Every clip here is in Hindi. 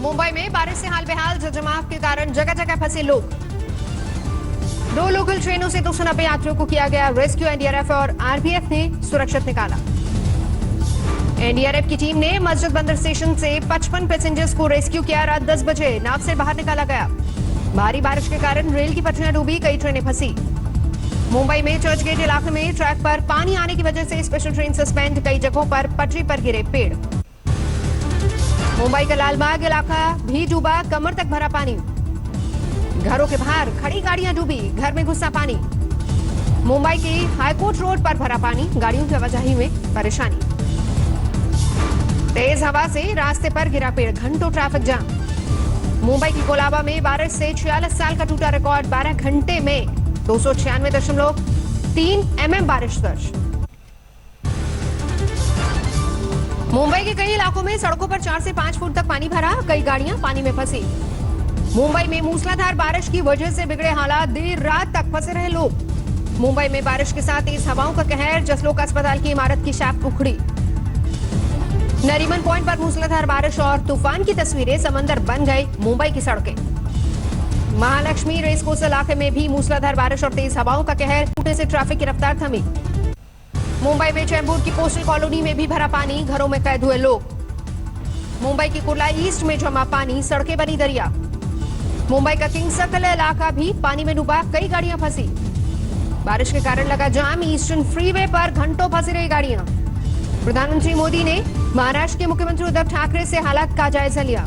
मुंबई में बारिश से हाल बेहाल, जलजमाव के कारण जगह जगह फंसे लोग। 2 लोकल ट्रेनों से 290 यात्रियों को किया गया रेस्क्यू। एनडीआरएफ और आरपीएफ ने सुरक्षित निकाला। एनडीआरएफ की टीम ने मस्जिद बंदर स्टेशन से 55 पैसेंजर्स को रेस्क्यू किया। रात 10 बजे नाव से बाहर निकाला गया। भारी बारिश के कारण रेल की पटरियां डूबी, कई ट्रेनें फंसी। मुंबई में चर्च गेट इलाके में ट्रैक पर पानी आने की वजह से स्पेशल ट्रेन सस्पेंड, कई जगहों पर पटरी पर गिरे पेड़। मुंबई का लालबाग इलाका भी डूबा, कमर तक भरा पानी। घरों के बाहर खड़ी गाड़ियां डूबी, घर में घुसा पानी। मुंबई की हाईकोर्ट रोड पर भरा पानी, गाड़ियों की आवाजाही में परेशानी। तेज हवा से रास्ते पर गिरा पेड़, घंटों ट्रैफिक जाम। मुंबई की कोलाबा में बारिश से 46 साल का टूटा रिकॉर्ड, 12 घंटे में 296.3 mm बारिश दर्ज। मुंबई के कई इलाकों में सड़कों पर 4 से 5 फुट तक पानी भरा, कई गाड़ियां पानी में फंसी। मुंबई में मूसलाधार बारिश की वजह से बिगड़े हालात, देर रात तक फंसे रहे लोग। मुंबई में बारिश के साथ तेज हवाओं का कहर, जसलोक अस्पताल की इमारत की शाफ्ट उखड़ी। नरीमन पॉइंट पर मूसलाधार बारिश और तूफान की तस्वीरें, समंदर बन गई मुंबई की सड़कें। महालक्ष्मी रेस कोर्स इलाके में भी मूसलाधार बारिश और तेज हवाओं का कहर, टूटने से ट्रैफिक की रफ्तार थमी। मुंबई में चैंबूर की पोस्टल कॉलोनी में भी भरा पानी, घरों में कैद हुए लोग। मुंबई की कुर्ला ईस्ट में जमा पानी, सड़कें बनी दरिया। मुंबई का किंग सर्कल इलाका भी पानी में डूबा, कई गाड़ियां फंसी। बारिश के कारण लगा जाम, ईस्टर्न फ्रीवे पर घंटों फंसी रही गाड़ियां। प्रधानमंत्री मोदी ने महाराष्ट्र के मुख्यमंत्री उद्धव ठाकरे से हालात का जायजा लिया।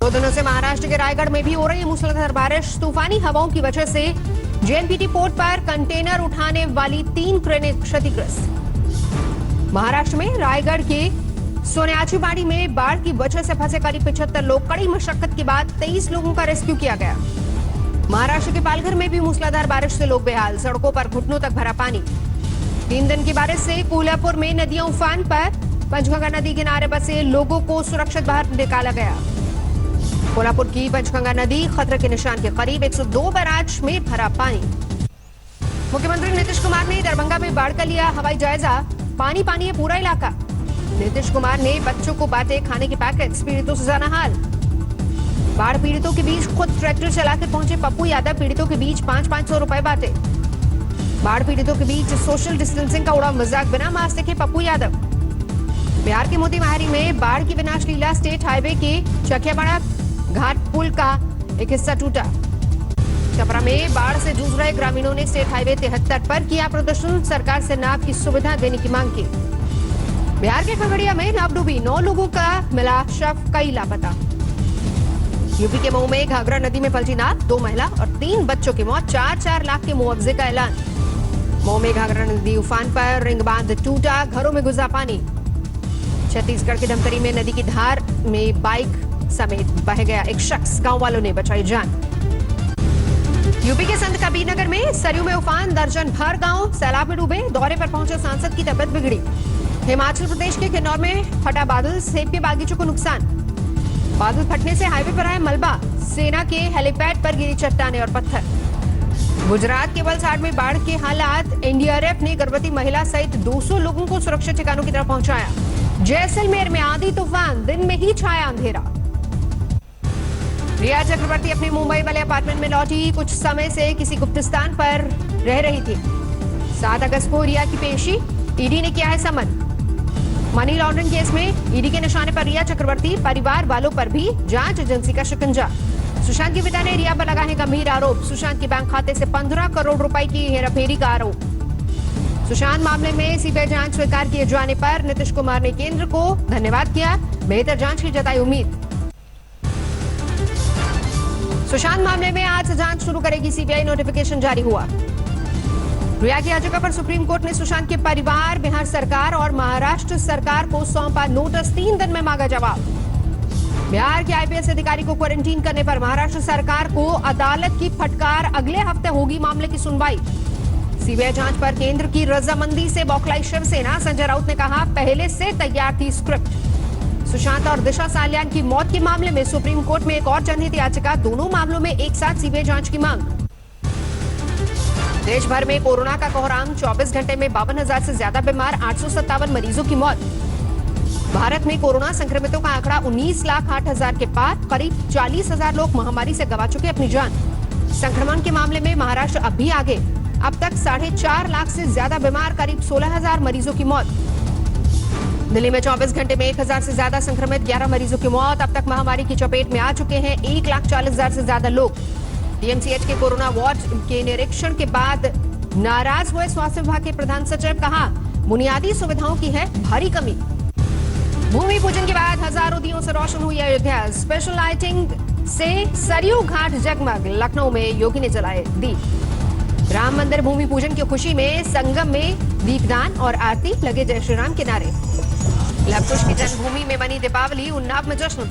2 दिनों से महाराष्ट्र के रायगढ़ में भी हो रही मूसलाधार बारिश, तूफानी हवाओं की वजह से जेएनपीटी पोर्ट पर कंटेनर उठाने वाली 3 क्रेनें क्षतिग्रस्त। महाराष्ट्र में रायगढ़ के सोन्याचीबाड़ी में बाढ़ की वजह से फंसे करीब 75 लोग, कड़ी मशक्कत के बाद 23 लोगों का रेस्क्यू किया गया। महाराष्ट्र के पालघर में भी मूसलाधार बारिश से लोग बेहाल, सड़कों पर घुटनों तक भरा पानी। 3 दिन की बारिश से कोल्हापुर में नदियां उफान पर, पंचगंगा नदी किनारे बसे लोगों को सुरक्षित बाहर निकाला गया। कोल्हापुर की पंचगंगा नदी खतरे के निशान के करीब, 102 बैराज में भरा पानी। मुख्यमंत्री नीतीश कुमार ने दरभंगा में बाढ़ का लिया हवाई जायजा, पानी पानी है पूरा इलाका। नीतीश कुमार ने बच्चों को बांटे खाने के पैकेट्स, पीड़ितों से जाना हाल। बाढ़ पीड़ितों के बीच खुद ट्रैक्टर चलाकर पहुंचे पप्पू यादव, पीड़ितों के बीच 500-500 रुपए बांटे। बाढ़ पीड़ितों के बीच सोशल डिस्टेंसिंग का उड़ा मजाक, बिना मास्क देखे पप्पू यादव। बिहार के मोतीहारी में बाढ़ की विनाश लीला, स्टेट हाईवे के चकियापाड़ा घाट पुल का एक हिस्सा टूटा। छपरा में बाढ़ से जूझ रहे ग्रामीणों ने स्टेट हाईवे 73 पर किया प्रदर्शन, सरकार से नाव की सुविधा देने की मांग की। बिहार के खगड़िया में नाव डूबी, 9 लोगों का मिला शव, कई लापता। यूपी के मऊ में घाघरा नदी में पलटी नाव, 2 महिला और 3 बच्चों की मौत, 4-4 लाख के मुआवजे का ऐलान। मऊ में घाघरा नदी उफान पर, रिंग बांध टूटा, घरों में घुसा पानी। छत्तीसगढ़ के धमतरी में नदी की धार में बाइक समेत बह गया एक शख्स, गांव वालों ने बचाई जान। यूपी के संत कबीरनगर में सरयू में उफान, दर्जन भर गांव सैलाब में डूबे, दौरे पर पहुंचे सांसद की तबियत बिगड़ी। हिमाचल प्रदेश के किन्नौर में फटा बादल, सेब के बागीचों को नुकसान। बादल फटने से हाईवे पर आया मलबा, सेना के हेलीपैड पर गिरी चट्टानें और पत्थर। गुजरात के वलसाड में बाढ़ के हालात, एनडीआरएफ ने गर्भवती महिला सहित 200 लोगों को सुरक्षित ठिकानों की तरफ पहुंचाया। जैसलमेर में आंधी तूफान, दिन में ही छाया अंधेरा। रिया चक्रवर्ती अपने मुंबई वाले अपार्टमेंट में लौटी, कुछ समय से किसी गुप्त स्थान पर रह रही थी। 7 अगस्त को रिया की पेशी, ईडी ने किया है समन। मनी लॉन्ड्रिंग केस में ईडी के निशाने पर रिया चक्रवर्ती, परिवार वालों पर भी जांच एजेंसी का शिकंजा। सुशांत के पिता ने रिया पर लगाए हैं गंभीर आरोप, सुशांत के बैंक खाते से 15 करोड़ रुपए की हेराफेरी का आरोप। सुशांत मामले में सीबीआई जांच स्वीकार किए जाने पर नीतीश कुमार ने केंद्र को धन्यवाद किया, बेहतर जांच की जताई उम्मीद। सुशांत मामले में आज जांच शुरू करेगी सीबीआई, नोटिफिकेशन जारी हुआ। रिया की याचिका पर सुप्रीम कोर्ट ने सुशांत के परिवार, बिहार सरकार और महाराष्ट्र सरकार को सौंपा नोटिस, 3 दिन में मांगा जवाब। बिहार के आईपीएस अधिकारी को क्वारंटीन करने पर महाराष्ट्र सरकार को अदालत की फटकार, अगले हफ्ते होगी मामले की सुनवाई। सीबीआई जांच पर केंद्र की रजामंदी से बौखलाई शिवसेना, संजय राउत ने कहा पहले से तैयार थी स्क्रिप्ट। सुशांत और दिशा सालियान की मौत के मामले में सुप्रीम कोर्ट में एक और जनहित याचिका, दोनों मामलों में एक साथ सीबीआई जांच की मांग। देश भर में कोरोना का कोहराम, 24 घंटे में 52,000 से ज्यादा बीमार, 857 मरीजों की मौत। भारत में कोरोना संक्रमितों का आंकड़ा 19,08,000 के पार। करीब 40,000 लोग महामारी से गंवा चुके अपनी जान। संक्रमण के मामले में महाराष्ट्र अब भी आगे। अब तक 4.5 लाख से ज्यादा बीमार, करीब 16,000 मरीजों की मौत। दिल्ली में 24 घंटे में 1,000 से ज्यादा संक्रमित, 11 मरीजों की मौत। अब तक महामारी की चपेट में आ चुके हैं 1,40,000 से ज्यादा लोग। डीएमसीएच के कोरोना वार्ड के निरीक्षण के बाद नाराज हुए स्वास्थ्य विभाग के प्रधान सचिव, कहा बुनियादी सुविधाओं की है भारी कमी। भूमि पूजन के बाद हजारों दियों से रोशन हुई अयोध्या। स्पेशल लाइटिंग से सरयू घाट जगमग। लखनऊ में योगी ने जलाए दीप। राम मंदिर भूमि पूजन की खुशी में संगम में दीपदान और आरती, लगे जय श्री राम के नारे। लव कुश की जन्मभूमि में बनी दीपावली, उन्नाव में जश्न।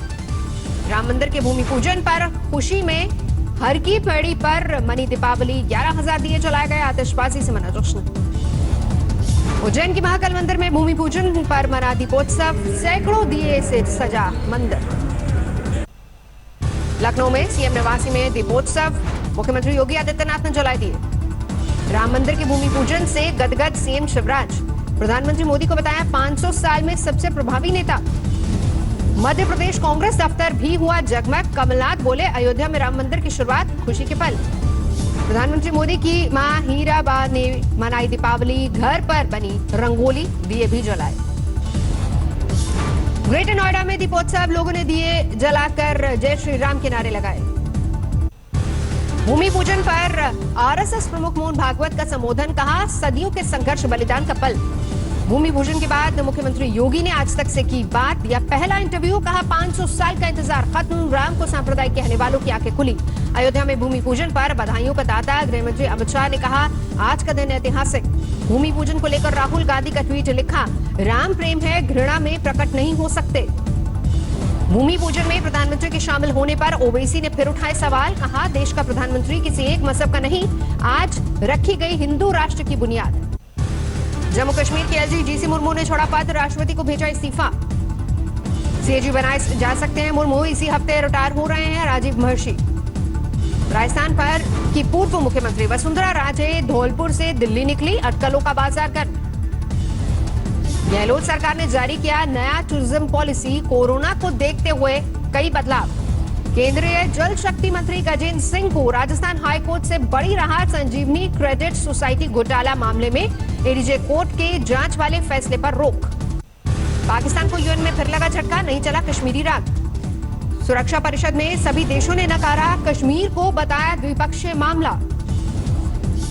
राम मंदिर के भूमि पूजन पर खुशी में हर की पेड़ी पर मनी दीपावली। 11,000 दिए जलाए गए, आतिशबाजी से मना जश्न। उज्जैन के महाकाल मंदिर में भूमि पूजन पर मना दीपोत्सव, सैकड़ों दिए से सजा मंदिर। लखनऊ में सीएम निवासी में दीपोत्सव, मुख्यमंत्री योगी आदित्यनाथ ने जलाए दिए। राम मंदिर के भूमि पूजन से गदगद सीएम शिवराज। प्रधानमंत्री मोदी को बताया 500 साल में सबसे प्रभावी नेता। मध्य प्रदेश कांग्रेस दफ्तर भी हुआ जगमग। कमलनाथ बोले अयोध्या में राम मंदिर की शुरुआत, खुशी के पल। प्रधानमंत्री मोदी की मां हीराबा ने मनाई दीपावली, घर पर बनी रंगोली, दिए भी जलाए। ग्रेटर नोएडा में दीपोत्सव, लोगों ने दिए जलाकर जय श्री राम के नारे लगाए। भूमि पूजन पर आरएसएस प्रमुख मोहन भागवत का संबोधन, कहा सदियों के संघर्ष बलिदान का पल। भूमि पूजन के बाद मुख्यमंत्री योगी ने आज तक से की बात, दिया पहला इंटरव्यू, कहा 500 साल का इंतजार खत्म, राम को सांप्रदायिक कहने वालों की आंखें खुली। अयोध्या में भूमि पूजन पर बधाइयों का दाता। गृहमंत्री अमित शाह ने कहा आज का दिन ऐतिहासिक। भूमि पूजन को लेकर राहुल गांधी का ट्वीट लिखा, राम प्रेम है, घृणा में प्रकट नहीं हो सकते। भूमि पूजन में प्रधानमंत्री के शामिल होने पर ओवैसी ने फिर उठाए सवाल, कहा देश का प्रधानमंत्री किसी एक मजहब का नहीं, आज रखी गई हिंदू राष्ट्र की बुनियाद। जम्मू कश्मीर के एलजी जीसी मुर्मू ने छोड़ा पद, राष्ट्रपति को भेजा इस्तीफा। सीएजी बनाए जा सकते हैं मुर्मू, इसी हफ्ते रिटायर हो रहे हैं राजीव महर्षि। राजस्थान पर की पूर्व मुख्यमंत्री वसुंधरा राजे धौलपुर से दिल्ली निकली, अटकलों का बाजार कर। गहलोत सरकार ने जारी किया नया टूरिज्म पॉलिसी, कोरोना को देखते हुए कई बदलाव। केंद्रीय जल शक्ति मंत्री गजेंद्र सिंह को राजस्थान हाईकोर्ट से बड़ी राहत, संजीवनी क्रेडिट सोसाइटी घोटाला मामले में एडीजे कोर्ट के जांच वाले फैसले पर रोक। पाकिस्तान को यूएन में फिर लगा झटका, नहीं चला कश्मीरी राग। सुरक्षा परिषद में सभी देशों ने नकारा, कश्मीर को बताया द्विपक्षीय मामला।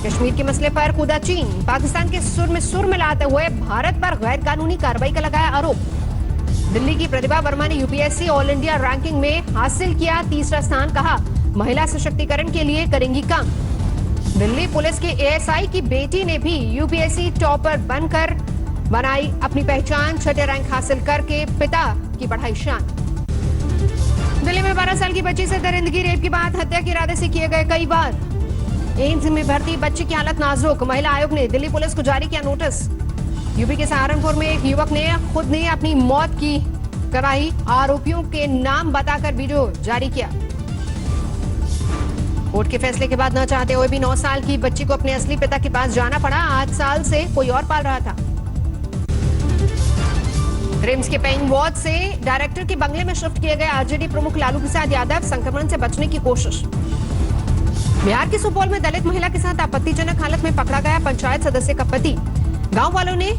कश्मीर के मसले पर कूदा चीन, पाकिस्तान के सुर में सुर मिलाते हुए भारत पर गैर कानूनी कार्रवाई का लगाया आरोप। दिल्ली की प्रतिभा वर्मा ने यूपीएससी ऑल इंडिया रैंकिंग में हासिल किया तीसरा स्थान, कहा महिला सशक्तिकरण के लिए करेंगी काम। दिल्ली पुलिस के एएसआई की बेटी ने भी यूपीएससी टॉपर बनकर बनाई अपनी पहचान, 6ठे रैंक हासिल करके पिता की बढ़ाई शान। दिल्ली में 12 साल की बच्ची से दरिंदगी, रेप के बाद हत्या के इरादे से किए गए कई बार। एम्स में भर्ती बच्ची की हालत नाजुक, महिला आयोग ने दिल्ली पुलिस को जारी किया नोटिस। यूपी के सहारनपुर में एक युवक ने खुद ने अपनी मौत की कराई, आरोपियों के नाम बताकर वीडियो जारी किया। कोर्ट के फैसले के बाद न चाहते हुए भी 9 साल की बच्ची को अपने असली पिता के पास जाना पड़ा। 8 साल से कोई और पाल रहा था। रिम्स के पेइंग वार्ड से डायरेक्टर के बंगले में शिफ्ट किए गए आरजेडी प्रमुख लालू प्रसाद यादव, संक्रमण से बचने की कोशिश। बिहार के सुपौल में दलित महिला के साथ आपत्तिजनक हालत में पकड़ा गया पंचायत सदस्य का पति। गांव वालों ने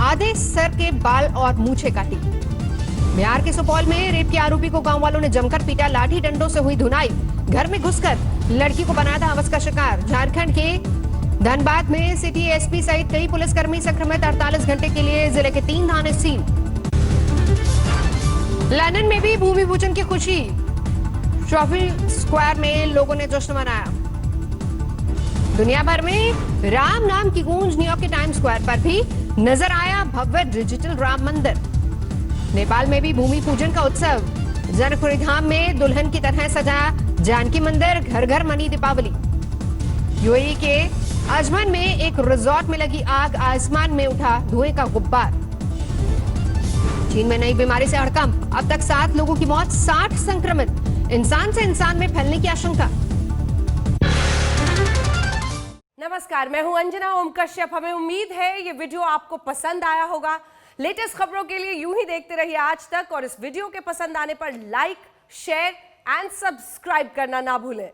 आधे सर के बाल और मूछें काटी। बिहार के सुपौल में रेप के आरोपी को गांव वालों ने जमकर पीटा, लाठी डंडों से हुई धुनाई। घर में घुसकर लड़की को बनाया था हवस का शिकार। झारखंड के धनबाद में सिटी एसपी सहित कई पुलिसकर्मी संक्रमित, 48 घंटे के लिए जिले के 3 थाने सील। लंदन में भी भूमि पूजन की खुशी, ट्रफल स्क्वायर में लोगों ने जश्न मनाया। दुनिया भर में राम नाम की गूंज, न्यूयॉर्क के टाइम्स स्क्वायर पर भी नजर आया भव्य डिजिटल राम मंदिर। नेपाल में भी भूमि पूजन का उत्सव, जनकपुरी धाम में दुल्हन की तरह सजा जानकी मंदिर, घर घर मनी दीपावली। यूएई के अजमान में एक रिजॉर्ट में लगी आग, आसमान में उठा धुएं का गुब्बार। चीन में नई बीमारी से हड़कंप, अब तक 7 लोगों की मौत, 60 संक्रमित, इंसान से इंसान में फैलने की आशंका। नमस्कार, मैं हूं अंजना ओम कश्यप। हमें उम्मीद है ये वीडियो आपको पसंद आया होगा। लेटेस्ट खबरों के लिए यूं ही देखते रहिए आज तक और इस वीडियो के पसंद आने पर लाइक, शेयर एंड सब्सक्राइब करना ना भूलें।